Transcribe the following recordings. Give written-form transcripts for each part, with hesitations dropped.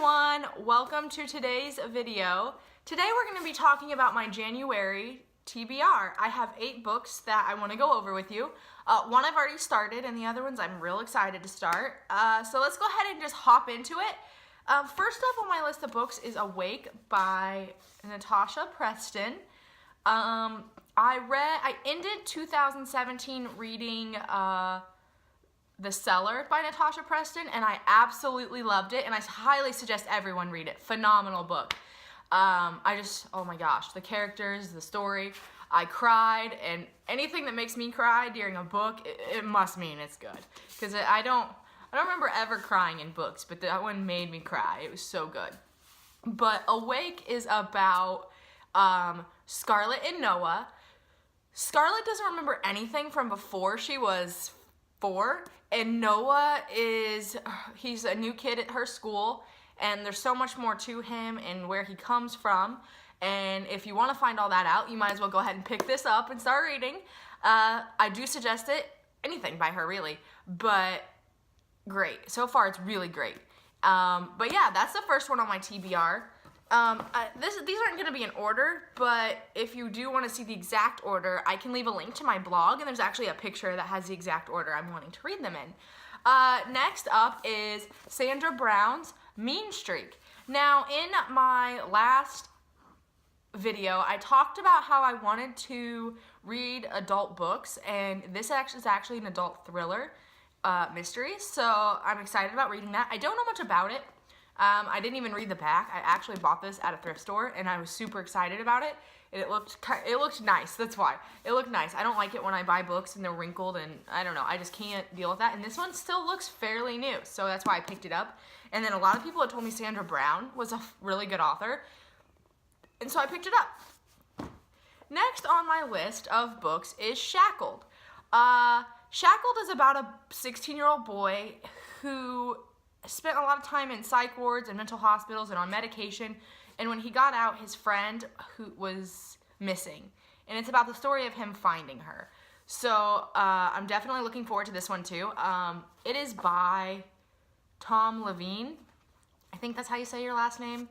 everyone, welcome to today's video. Today we're going to be talking about my January TBR. I have 8 books that I want to go over with you. One I've already started and the other ones I'm real excited to start. So let's go ahead and just hop into it. First up on my list of books is Awake by Natasha Preston. I ended 2017 reading The Cellar by Natasha Preston, and I absolutely loved it, and I highly suggest everyone read it. Phenomenal book. Oh my gosh, the characters, the story, I cried, and anything that makes me cry during a book, it must mean it's good. Because I don't remember ever crying in books, but that one made me cry. It was so good. But Awake is about Scarlett and Noah. Scarlett doesn't remember anything from before she was 4, and Noah he's a new kid at her school, and there's so much more to him and where he comes from. And if you want to find all that out, you might as well go ahead and pick this up and start reading. I do suggest it. Anything by her, really. But great. So far, it's really great. But yeah, that's the first one on my TBR. These aren't going to be in order, but if you do want to see the exact order, I can leave a link to my blog, and there's actually a picture that has the exact order I'm wanting to read them in. Next up is Sandra Brown's Mean Streak. Now, in my last video, I talked about how I wanted to read adult books, and this is actually an adult thriller mystery, so I'm excited about reading that. I don't know much about it. I didn't even read the back. I actually bought this at a thrift store, and I was super excited about it. And it looked nice. That's why. It looked nice. I don't like it when I buy books and they're wrinkled, and I don't know. I just can't deal with that. And this one still looks fairly new, so that's why I picked it up. And then a lot of people had told me Sandra Brown was a really good author, and so I picked it up. Next on my list of books is Shackled. Shackled is about a 16-year-old boy who spent a lot of time in psych wards and mental hospitals and on medication, and when he got out, his friend who was missing, and it's about the story of him finding her. So I'm definitely looking forward to this one too. It is by Tom Levine. I think that's how you say your last name,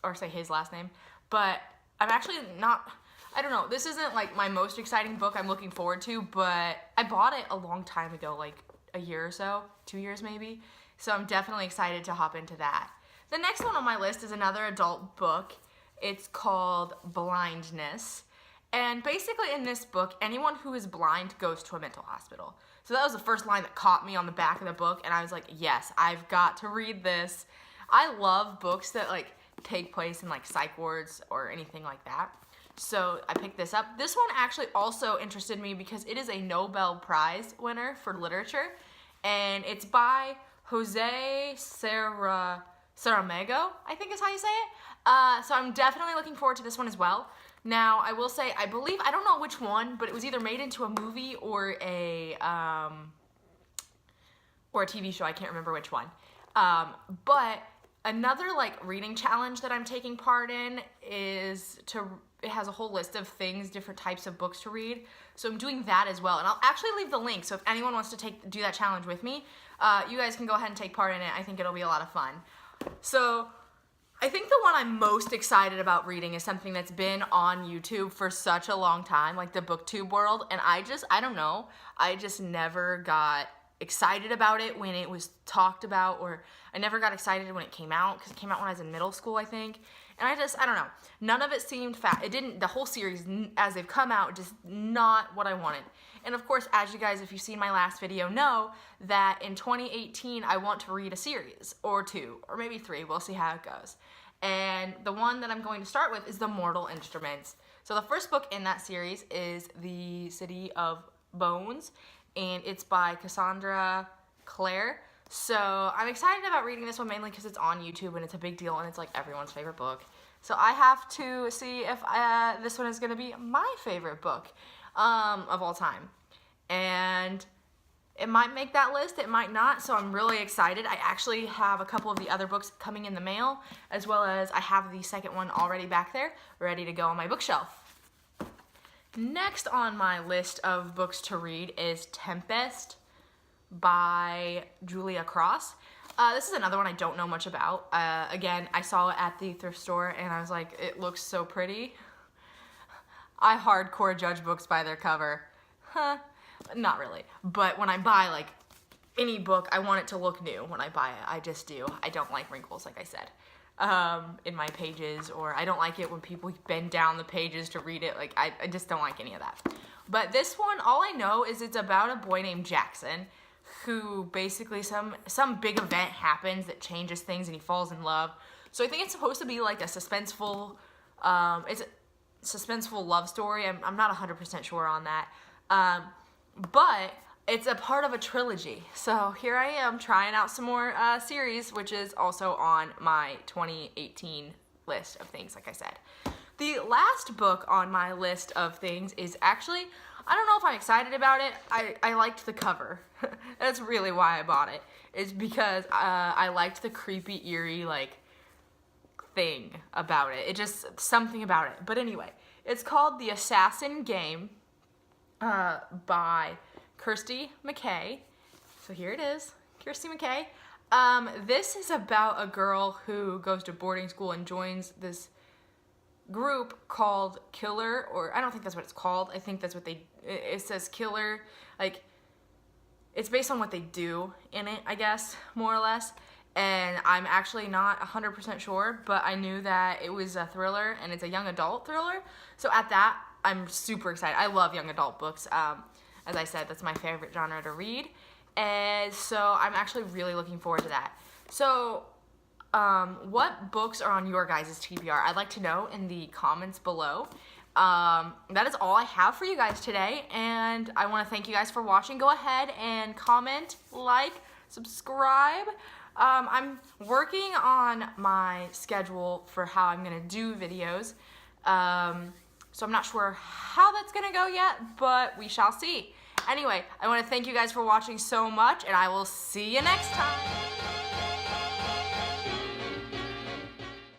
or say his last name, but I'm actually not, I don't know, this isn't like my most exciting book I'm looking forward to, but I bought it a long time ago, like a year or so, 2 years maybe. So I'm definitely excited to hop into that. The next one on my list is another adult book. It's called Blindness. And basically in this book, anyone who is blind goes to a mental hospital. So that was the first line that caught me on the back of the book, and I was like, yes, I've got to read this. I love books that like take place in like psych wards or anything like that. So I picked this up. This one actually also interested me because it is a Nobel Prize winner for literature, and it's by Jose Saramago, I think is how you say it. So I'm definitely looking forward to this one as well. Now, I will say, I don't know which one, but it was either made into a movie or a TV show. I can't remember which one. But another like reading challenge that I'm taking part in is it has a whole list of things, different types of books to read. So I'm doing that as well. And I'll actually leave the link, so if anyone wants to do that challenge with me, you guys can go ahead and take part in it. I think it'll be a lot of fun. So I think the one I'm most excited about reading is something that's been on YouTube for such a long time, like the Booktube world. And I don't know, I just never got excited about it when it was talked about, or I never got excited when it came out, because it came out when I was in middle school, I think. And I don't know, none of it seemed the whole series as they've come out, just not what I wanted. And of course, as you guys, if you've seen my last video, know that in 2018, I want to read a series, or 2, or maybe 3, we'll see how it goes. And the one that I'm going to start with is The Mortal Instruments. So the first book in that series is The City of Bones, and it's by Cassandra Clare. So I'm excited about reading this one mainly because it's on YouTube and it's a big deal and it's like everyone's favorite book. So I have to see if this one is going to be my favorite book of all time. And it might make that list, it might not, so I'm really excited. I actually have a couple of the other books coming in the mail, as well as I have the second one already back there, ready to go on my bookshelf. Next on my list of books to read is Tempest by Julia Cross. This is another one I don't know much about. Again, I saw it at the thrift store and I was like, it looks so pretty. I hardcore judge books by their cover. Huh, not really. But when I buy like any book, I want it to look new when I buy it. I just do. I don't like wrinkles, like I said, in my pages, or I don't like it when people bend down the pages to read it. Like, I just don't like any of that. But this one, all I know is it's about a boy named Jackson who basically some big event happens that changes things and he falls in love. So I think it's supposed to be like a suspenseful, it's a suspenseful love story. I'm not 100% sure on that. But it's a part of a trilogy. So here I am trying out some more series, which is also on my 2018 list of things, like I said. The last book on my list of things is actually, I don't know if I'm excited about it. I liked the cover. That's really why I bought it. It's because I liked the creepy, eerie, like, thing about it. It just, something about it. But anyway, it's called The Assassin Game by Kirsty McKay. So here it is, Kirsty McKay. This is about a girl who goes to boarding school and joins this group called Killer, or I don't think that's what it's called. I think that's what it says Killer. Like, it's based on what they do in it, I guess, more or less. And I'm actually not 100% sure, but I knew that it was a thriller and it's a young adult thriller. So at that, I'm super excited. I love young adult books. As I said, that's my favorite genre to read. And so I'm actually really looking forward to that. So what books are on your guys' TBR? I'd like to know in the comments below. That is all I have for you guys today, and I want to thank you guys for watching. Go ahead and comment, like, subscribe. I'm working on my schedule for how I'm going to do videos, so I'm not sure how that's going to go yet, but we shall see. Anyway, I want to thank you guys for watching so much, and I will see you next time.